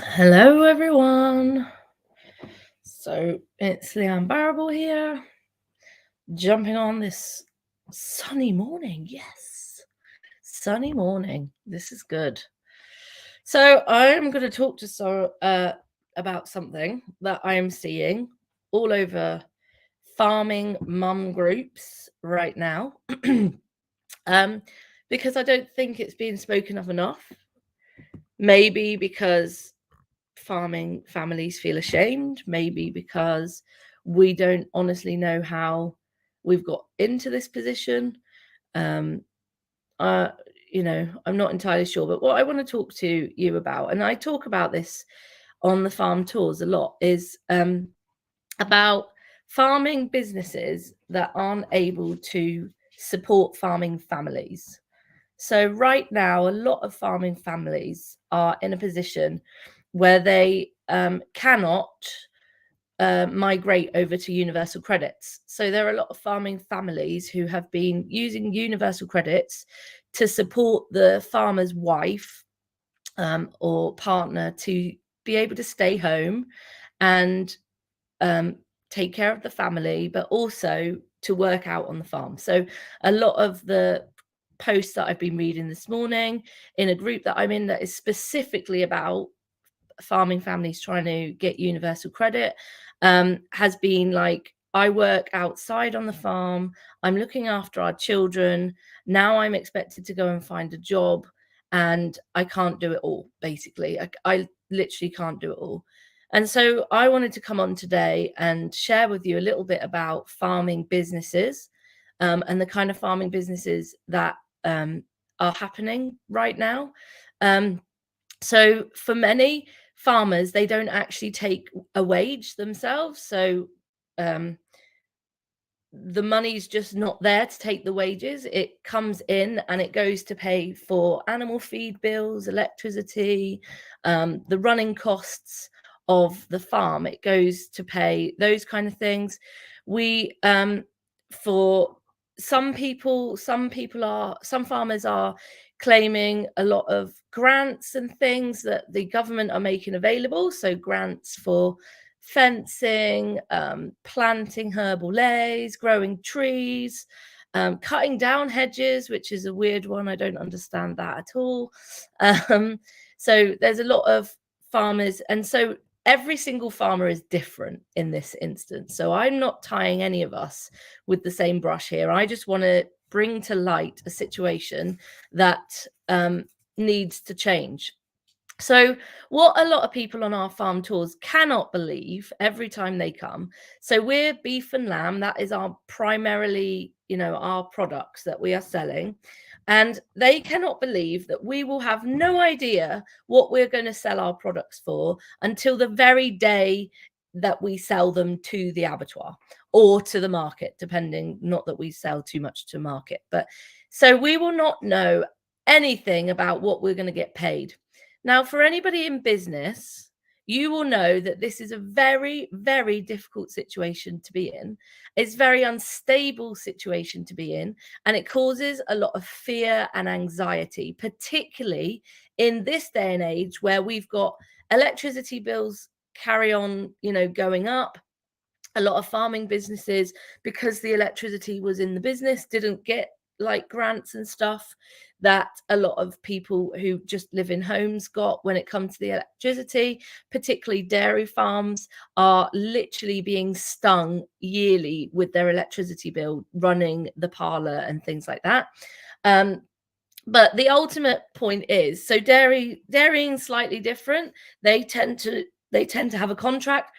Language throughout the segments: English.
Hello, everyone. So it's the unbearable here, jumping on this sunny morning. Yes, sunny morning. This is good. So I'm going to talk to about something that I am seeing all over farming mum groups right now, because I don't think it's being spoken of enough. Maybe because farming families feel ashamed, maybe because we don't honestly know how we've got into this position. um uh I'm not entirely sure, but what I want to talk to you about, and I talk about this on the farm tours a lot, is about farming businesses that aren't able to support farming families. So right now, a lot of farming families are in a position where they cannot migrate over to universal credits. So there are a lot of farming families who have been using universal credits to support the farmer's wife or partner to be able to stay home and take care of the family, but also to work out on the farm. So a lot of the posts that I've been reading this morning in a group that I'm in that is specifically about farming families trying to get universal credit has been like, I work outside on the farm, I'm looking after our children, now I'm expected to go and find a job, and I can't do it all. Basically, I literally can't do it all. And so I wanted to come on today and share with you a little bit about farming businesses, and the kind of farming businesses that are happening right now. So for many farmers, they don't actually take a wage themselves. So um, the money's just not there to take the wages. It comes in and it goes to pay for animal feed bills, electricity, the running costs of the farm. It goes to pay those kind of things. We for some farmers are claiming a lot of grants and things that the government are making available. So grants for fencing, planting herbal lays, growing trees, cutting down hedges, which is a weird one. I don't understand that at all. So there's a lot of farmers, and so every single farmer is different in this instance. So I'm not tying any of us with the same brush here. I just want to bring to light a situation that needs to change. So what a lot of people on our farm tours cannot believe every time they come, so we're beef and lamb, that is our primarily, our products that we are selling, and they cannot believe that we will have no idea what we're going to sell our products for until the very day that we sell them to the abattoir or to the market, depending, not that we sell too much to market, but so we will not know anything about what we're going to get paid. Now, for anybody in business, you will know that this is a very, very difficult situation to be in. It's a very unstable situation to be in, and it causes a lot of fear and anxiety, particularly in this day and age where we've got electricity bills carry on, going up. A lot of farming businesses, because the electricity was in the business, didn't get like grants and stuff that a lot of people who just live in homes got when it comes to the electricity. Particularly dairy farms are literally being stung yearly with their electricity bill running the parlor and things like that. But the ultimate point is, so dairying slightly different. They tend to have a contract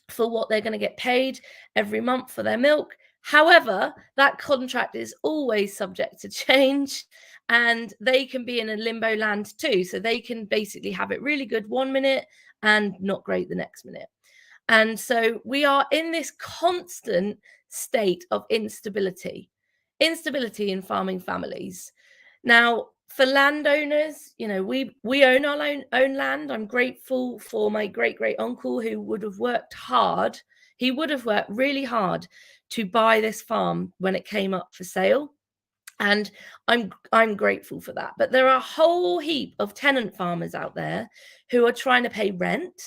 for what they're going to get paid every month for their milk. However, that contract is always subject to change, and they can be in a limbo land too. So they can basically have it really good one minute and not great the next minute. And so we are in this constant state of instability in farming families. Now, for landowners, we own our own land. I'm grateful for my great uncle who would have worked hard. He would have worked really hard to buy this farm when it came up for sale. And I'm grateful for that. But there are a whole heap of tenant farmers out there who are trying to pay rent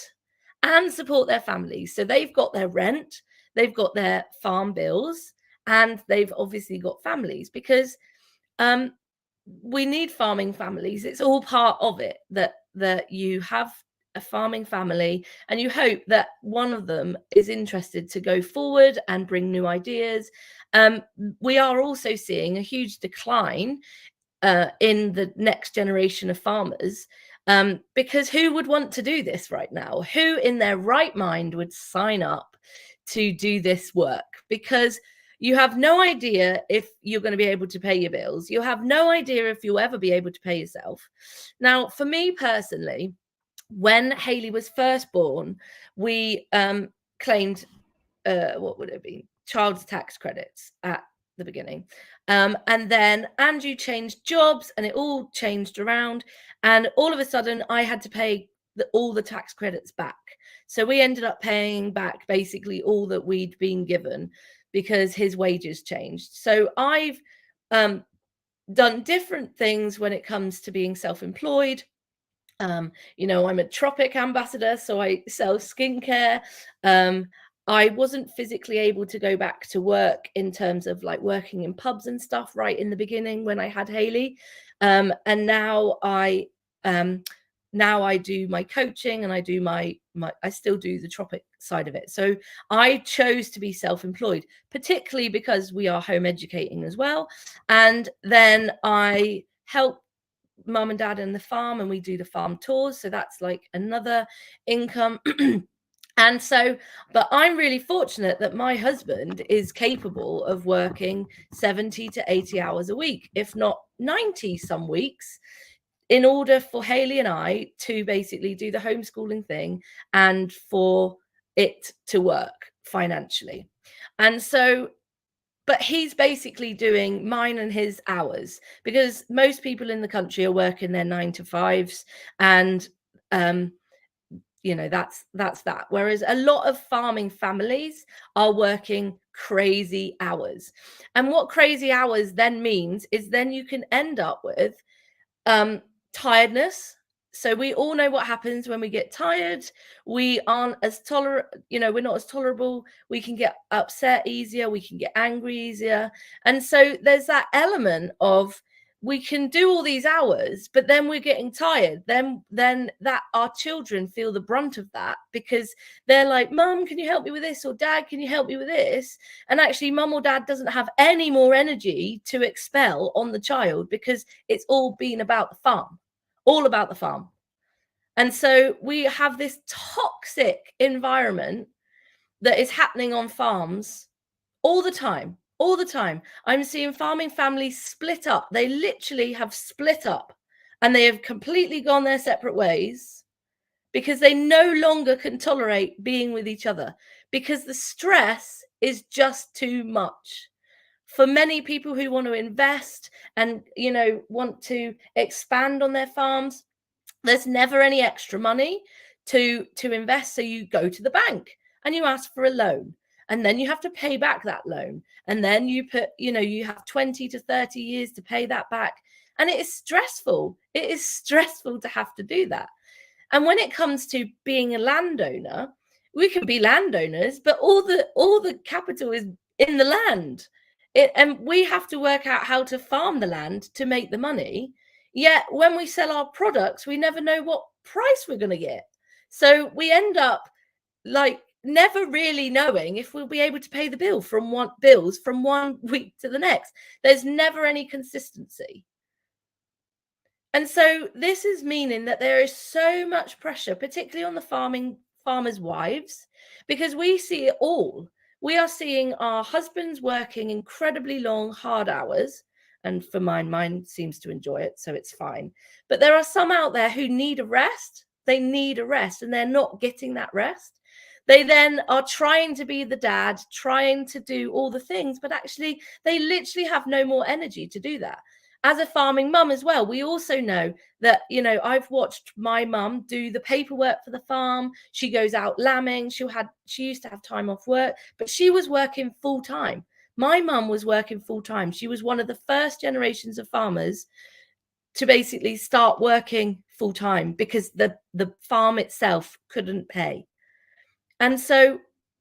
and support their families. So they've got their rent, they've got their farm bills, and they've obviously got families, because we need farming families. It's all part of it, that you have a farming family and you hope that one of them is interested to go forward and bring new ideas. We are also seeing a huge decline in the next generation of farmers, because who would want to do this right now? Who in their right mind would sign up to do this work? Because you have no idea if you're going to be able to pay your bills. You have no idea if you'll ever be able to pay yourself. Now, for me personally, when Haley was first born, we claimed, what would it be? Child's tax credits at the beginning. And then Andrew changed jobs and it all changed around. And all of a sudden, I had to pay all the tax credits back. So we ended up paying back basically all that we'd been given because his wages changed. So I've done different things when it comes to being self-employed. You know, I'm a Tropic ambassador, so I sell skincare. I wasn't physically able to go back to work in terms of like working in pubs and stuff right in the beginning when I had Haley. And now I do my coaching, and I do I still do the Tropic side of it. So I chose to be self-employed, particularly because we are home educating as well. And then I help mum and dad in the farm, and we do the farm tours, so that's like another income. And so, but I'm really fortunate that my husband is capable of working 70 to 80 hours a week, if not 90 some weeks, in order for Haley and I to basically do the homeschooling thing and for it to work financially. And so, but he's basically doing mine and his hours, because most people in the country are working their 9 to 5s, and you know, that's that. Whereas a lot of farming families are working crazy hours. And what crazy hours then means is then you can end up with tiredness. So we all know what happens when we get tired. We aren't as tolerant, you know, we're not as tolerable. We can get upset easier. We can get angry easier. And so there's that element of, we can do all these hours, but then we're getting tired. Then that our children feel the brunt of that, because they're like, Mum, can you help me with this? Or Dad, can you help me with this? And actually, Mum or Dad doesn't have any more energy to expel on the child, because it's all been about the farm, all about the farm. And so we have this toxic environment that is happening on farms all the time. All the time. I'm seeing farming families split up. They literally have split up, and they have completely gone their separate ways because they no longer can tolerate being with each other, because the stress is just too much. For many people who want to invest and, you know, want to expand on their farms, there's never any extra money to invest. So you go to the bank and you ask for a loan, and then you have to pay back that loan, and then you put, you know, you have 20 to 30 years to pay that back, and it is stressful. It is stressful to have to do that. And when it comes to being a landowner, we can be landowners, but all the capital is in the land. And we have to work out how to farm the land to make the money. Yet when we sell our products, we never know what price we're going to get. So we end up like never really knowing if we'll be able to pay the bills from one week to the next. There's never any consistency. And so this is meaning that there is so much pressure, particularly on the farmers' wives, because we see it all. We are seeing our husbands working incredibly long, hard hours. And for mine seems to enjoy it, so it's fine. But there are some out there who need a rest. They need a rest, and they're not getting that rest. They then are trying to be the dad, trying to do all the things, but actually they literally have no more energy to do that. As a farming mum as well, we also know that, you know, I've watched my mum do the paperwork for the farm. She goes out lambing. She used to have time off work, but she was working full time. My mum was working full time. She was one of the first generations of farmers to basically start working full time because the farm itself couldn't pay. And so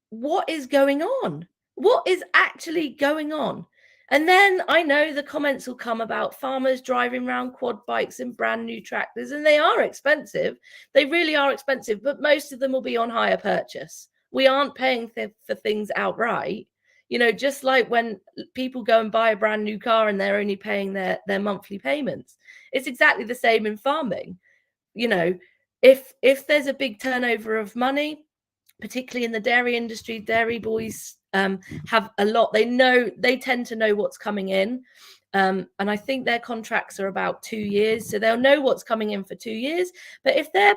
what is going on? What is actually going on? And then I know the comments will come about farmers driving around quad bikes and brand new tractors, and they are expensive. They really are expensive, but most of them will be on hire purchase. We aren't paying for things outright. You know, just like when people go and buy a brand new car and they're only paying their monthly payments. It's exactly the same in farming. You know, if there's a big turnover of money, particularly in the dairy industry, dairy boys have a lot. They tend to know what's coming in. And I think their contracts are about 2 years. So they'll know what's coming in for 2 years. But if they're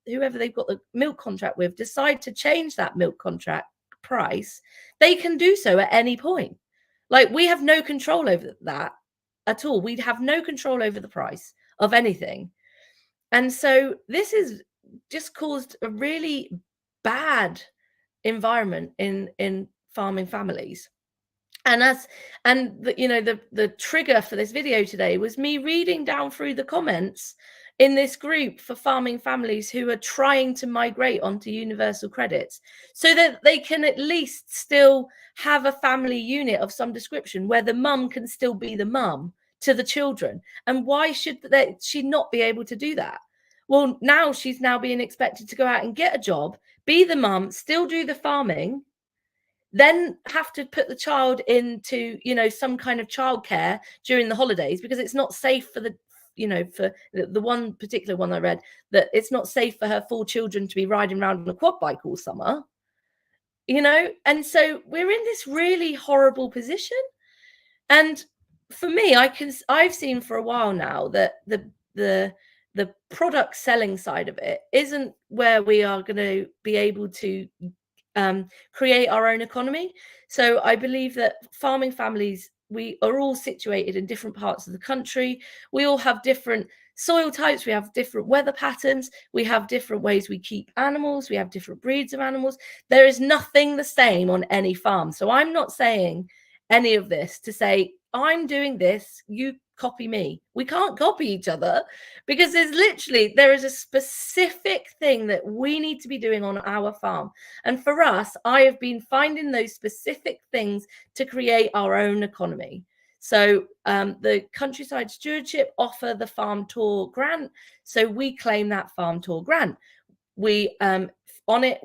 whoever they've got the milk contract with, decide to change that milk contract price, they can do so at any point. Like, we have no control over that at all. We'd have no control over the price of anything. And so this is just caused a really bad environment in farming families. And the trigger for this video today was me reading down through the comments in this group for farming families who are trying to migrate onto universal credits so that they can at least still have a family unit of some description where the mum can still be the mum to the children. And why should she not be able to do that? Well, now she's being expected to go out and get a job, be the mum, still do the farming, then have to put the child into, some kind of childcare during the holidays because it's not safe for for the one particular one I read, that it's not safe for her 4 children to be riding around on a quad bike all summer, and so we're in this really horrible position. And for me, I've seen for a while now that the product selling side of it isn't where we are going to be able to create our own economy. So I believe that farming families, we are all situated in different parts of the country. We all have different soil types. We have different weather patterns. We have different ways we keep animals. We have different breeds of animals. There is nothing the same on any farm. So I'm not saying any of this to say, I'm doing this, you copy me. We can't copy each other because there is a specific thing that we need to be doing on our farm. And for us, I have been finding those specific things to create our own economy. So the Countryside Stewardship offer the Farm Tour grant. So we claim that Farm Tour grant. We on it,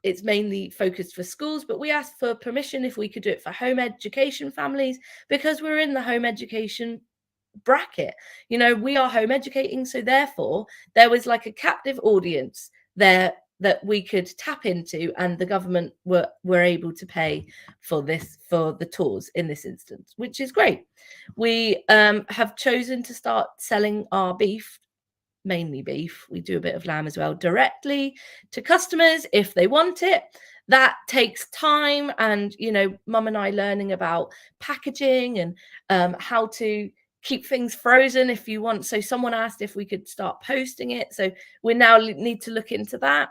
it's mainly focused for schools, but we asked for permission if we could do it for home education families because we're in the home education bracket. We are home educating, so therefore there was like a captive audience there that we could tap into, and the government were able to pay for the tours in this instance, which is great. We have chosen to start selling our beef, mainly beef, we do a bit of lamb as well, directly to customers if they want it. That takes time, and mum and I learning about packaging and how to keep things frozen if you want. So someone asked if we could start posting it, so we now need to look into that.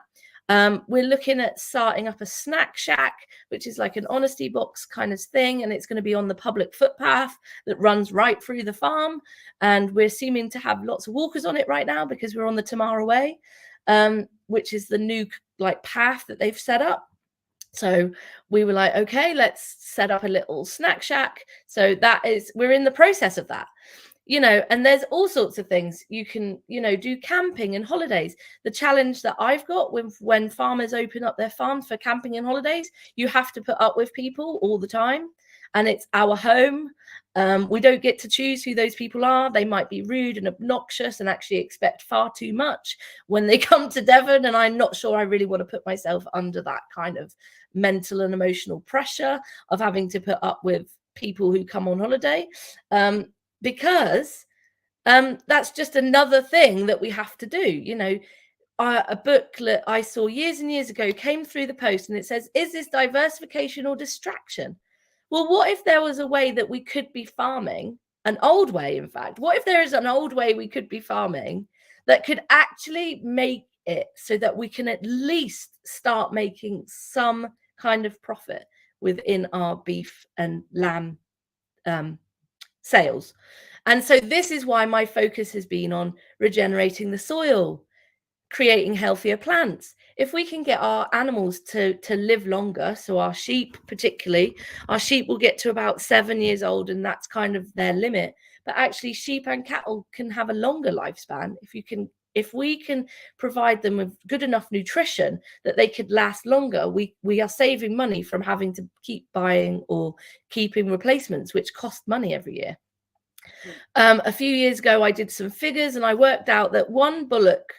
We're looking at starting up a snack shack, which is like an honesty box kind of thing, and it's going to be on the public footpath that runs right through the farm. And we're seeming to have lots of walkers on it right now because we're on the Tamara Way, which is the new path that they've set up. So we were like, okay, let's set up a little snack shack. So we're in the process of that. And there's all sorts of things you can, do camping and holidays. The challenge that I've got when farmers open up their farms for camping and holidays, you have to put up with people all the time, and it's our home. We don't get to choose who those people are. They might be rude and obnoxious and actually expect far too much when they come to Devon. And I'm not sure I really want to put myself under that kind of mental and emotional pressure of having to put up with people who come on holiday. Because that's just another thing that we have to do. A booklet I saw years and years ago came through the post, and it says, is this diversification or distraction? Well, what if there was a way that we could be farming, an old way, in fact? What if there is an old way we could be farming that could actually make it so that we can at least start making some kind of profit? within our beef and lamb sales. And so this is why my focus has been on regenerating the soil, creating healthier plants. If we can get our animals to live longer, so our sheep particularly, our sheep will get to about 7 years old, and that's kind of their limit. But actually sheep and cattle can have a longer lifespan if we can provide them with good enough nutrition that they could last longer. We are saving money from having to keep buying or keeping replacements, which cost money every year. A few years ago, I did some figures and I worked out that one bullock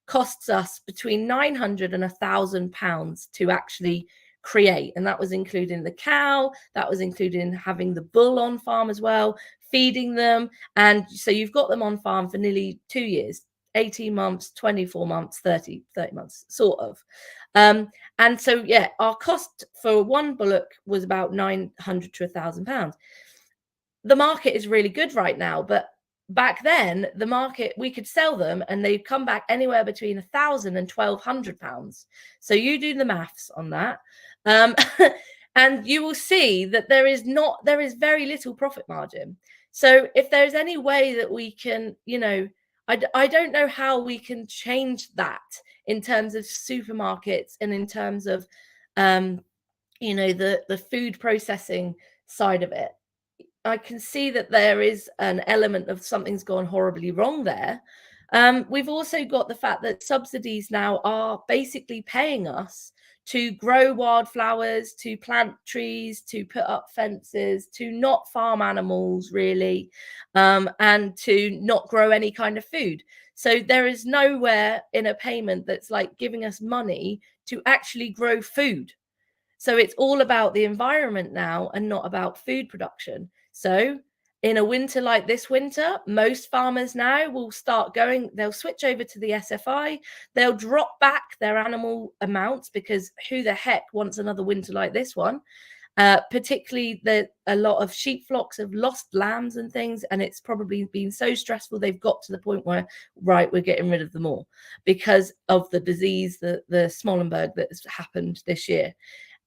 costs us between 900 and £1,000 to actually create. And that was including the cow, that was including having the bull on farm as well, feeding them. And so you've got them on farm for nearly 2 years, 18 months, 24 months, 30 months, sort of. And so, yeah, our cost for one bullock was about 900 to £1,000. The market is really good right now, but back then the market, we could sell them and they'd come back anywhere between £1,000 and £1,200. So you do the maths on that, and you will see that there is very little profit margin. So if there's any way that we can, I don't know how we can change that in terms of supermarkets and in terms of the food processing side of it. I can see that there is an element of something's gone horribly wrong there. We've also got the fact that subsidies now are basically paying us to grow wildflowers, to plant trees, to put up fences, to not farm animals really, and to not grow any kind of food. So there is nowhere in a payment that's like giving us money to actually grow food. So it's all about the environment now and not about food production. So in a winter like this winter, most farmers now will they'll switch over to the SFI. They'll drop back their animal amounts because who the heck wants another winter like this one? Particularly a lot of sheep flocks have lost lambs and things, and it's probably been so stressful they've got to the point where, right, we're getting rid of them all because of the disease, the Smollenberg that's happened this year.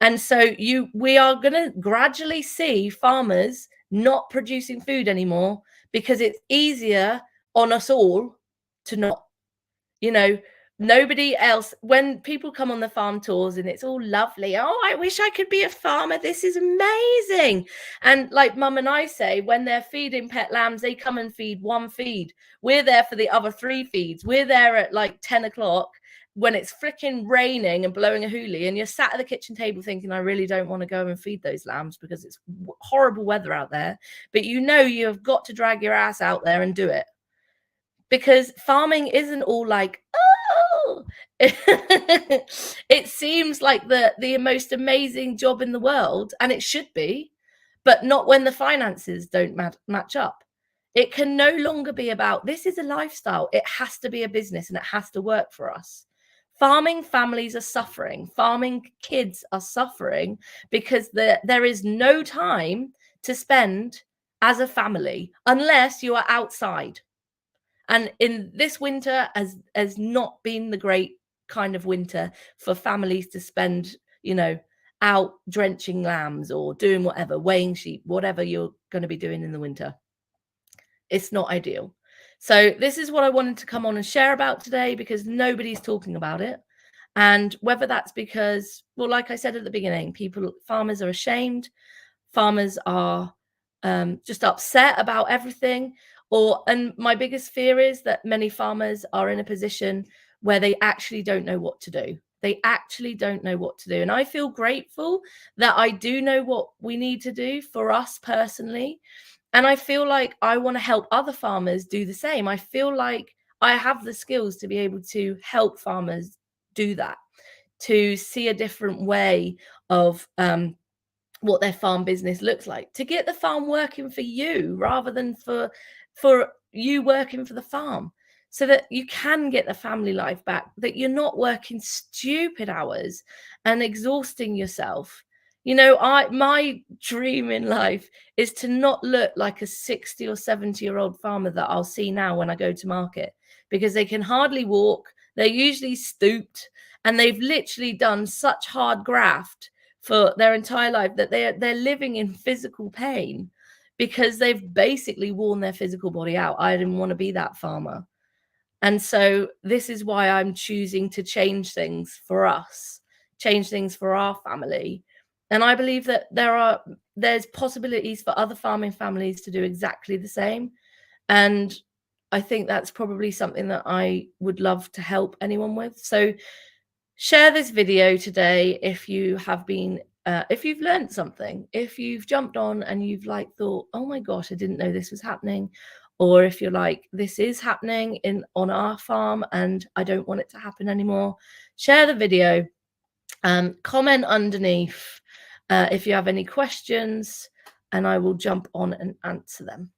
And so we are going to gradually see farmers not producing food anymore because it's easier on us all to not, nobody else. When people come on the farm tours and it's all lovely, oh, I wish I could be a farmer, this is amazing. And like Mum and I say, when they're feeding pet lambs, they come and feed one feed. We're there for the other 3 feeds. We're there at like 10 o'clock when it's freaking raining and blowing a hoolie, and you're sat at the kitchen table thinking, I really don't want to go and feed those lambs because it's horrible weather out there. But you have got to drag your ass out there and do it, because farming isn't all like, oh, it seems like the most amazing job in the world, and it should be, but not when the finances don't match up. It can no longer be about, this is a lifestyle. It has to be a business and it has to work for us. Farming families are suffering. Farming kids are suffering because there is no time to spend as a family unless you are outside. And in this winter has not been the great kind of winter for families to spend, out drenching lambs or doing whatever, weighing sheep, whatever you're going to be doing in the winter. It's not ideal. So this is what I wanted to come on and share about today, because nobody's talking about it. And whether that's because, well, like I said at the beginning, farmers are ashamed, farmers are just upset about everything, and my biggest fear is that many farmers are in a position where they actually don't know what to do. They actually don't know what to do. And I feel grateful that I do know what we need to do for us personally. And I feel like I want to help other farmers do the same. I feel like I have the skills to be able to help farmers do that, to see a different way of what their farm business looks like, to get the farm working for you rather than for you working for the farm, so that you can get the family life back, that you're not working stupid hours and exhausting yourself. My dream in life is to not look like a 60 or 70-year-old farmer that I'll see now when I go to market, because they can hardly walk. They're usually stooped and they've literally done such hard graft for their entire life, that they're living in physical pain because they've basically worn their physical body out. I didn't want to be that farmer. And so this is why I'm choosing to change things for us, change things for our family. And I believe that there's possibilities for other farming families to do exactly the same. And I think that's probably something that I would love to help anyone with. So share this video today if you have been if you've learned something, if you've jumped on and you've like thought, oh my gosh, I didn't know this was happening, or if you're like, this is happening on our farm and I don't want it to happen anymore. Share the video, comment underneath if you have any questions, and I will jump on and answer them.